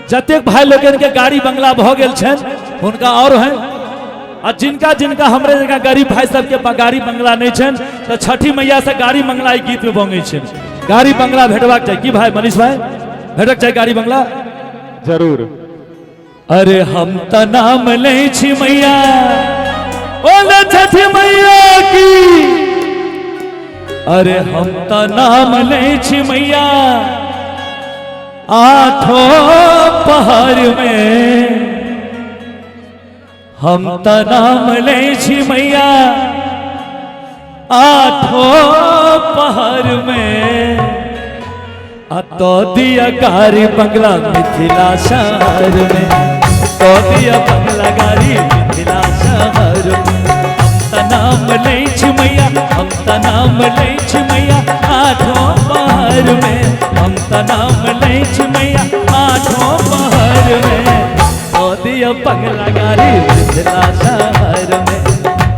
जतेक भाई लोगन के गाड़ी बंगला भ गेल छन उनका और हैं और जिनका जिनका हमरे जगह गरीब भाई सब के गाड़ी बंगला नहीं छन तो छठी मैया से गाड़ी बंगला ई गीत में बंगे छन। गाड़ी बंगला भेटबाक चाहिए कि भाई मनीष भाई भेटक चाहिए गाड़ी बंगला जरूर। अरे हम त नाम ले छी मैया बोले छठी मैया की। अरे हम त नाम ले छी मैया आठों पहाड़ में। हम त नाम ले छी मैया आठों पहाड़ में। तो दिया गाड़ी बंगला मिथिला शहर में। तो दिया बंगला गाड़ी मिथिला शहर में। हम त नाम ले छी मैया हम त नाम ले छी मैया आठों पहाड़ में। हम त नाम ले छी मैया आठों पहाड़ में। तो दिया बंगला गाड़ी मिथिला शहर में।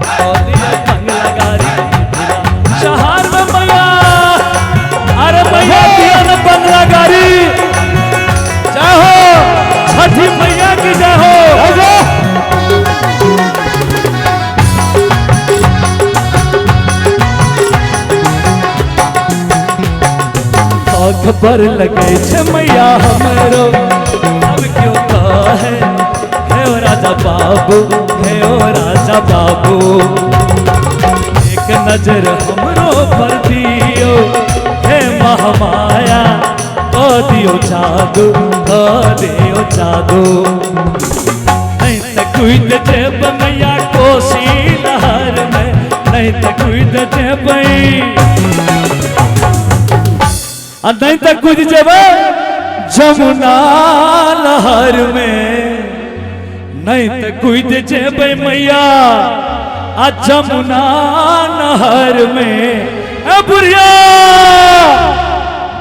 तो दिया बंगला गाड़ी मिथिला शहर में मैया। अरे मैया दिया न बंगला गाड़ी जाहो छठी मैया की जाहो। खबर लगे छे मैया हमरो अब क्यों कहे हे ओ राजा बाबू हे ओ राजा बाबू। एक नजर हमरो पर दियो हे महामाया ओ दियो जादू ओ दियो जादू। नहीं तो कूद देव मैया कोसी लहर में नहीं तो कूद देव नहीं तो कूद जब जमुना लहर में। नहीं तो कूद जब मैया आ जमुना नहर में। ए बुढ़िया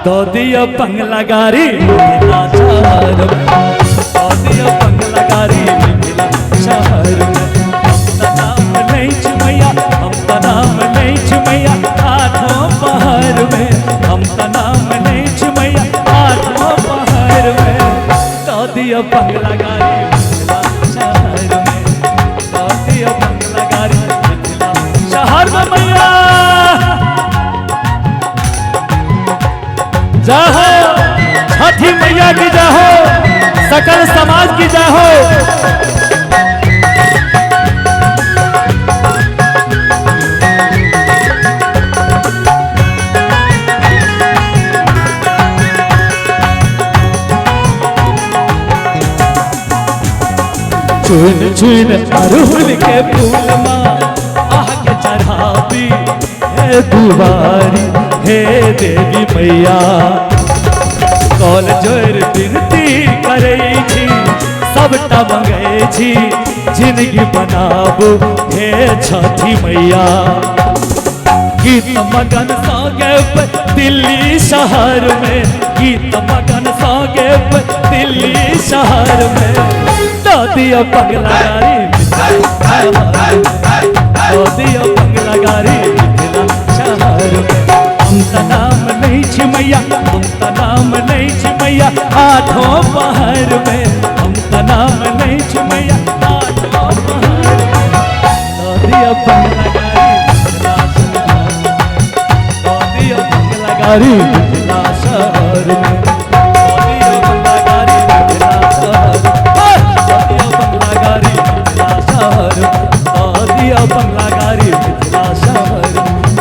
तो दिया बंगला गाड़ी मिथिला शहर में। तो दिया बंगला गाड़ी मिथिला शहर में। हम त नाम ले छी मैया हम त नाम ले छी मैया आठों पहाड़ में। हम त नाम ले छी मैया आठों पहाड़ में। तो दिया बंगला गाड़ी मिथिला शहर में। तो दिया बंगला गाड़ी मिथिला शहर में मैया। जाहो छठी मैया की जाहो सकल समाज की जाहो। चुन चुन अरहुल के फूल माँ आह के चढ़ावी हे दुआरी हे देवी मैया। कल जोर विनती करे छी सबटा मंगे छी जिंदगी बनाबू हे छठी मैया। गीत मगन संगे दिल्ली शहर में गीत मगन संगे दिल्ली शहर में। तो दिया बंगला गाड़ी तो दिया बंगला गाड़ी मिथिला शहर में। हम त नाम ले छी मैया हम त नाम ले छी मैया आठों पहाड़ में। हम त नाम ले छी मैया आठों पहाड़ में। तो दिया बंगला गाड़ी मिथिला शहर में। तो दिया बंगला गाड़ी मिथिला शहर में। दिया बंगला गाड़ी मिथिला शहर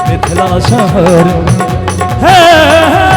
मिथिला शहर है।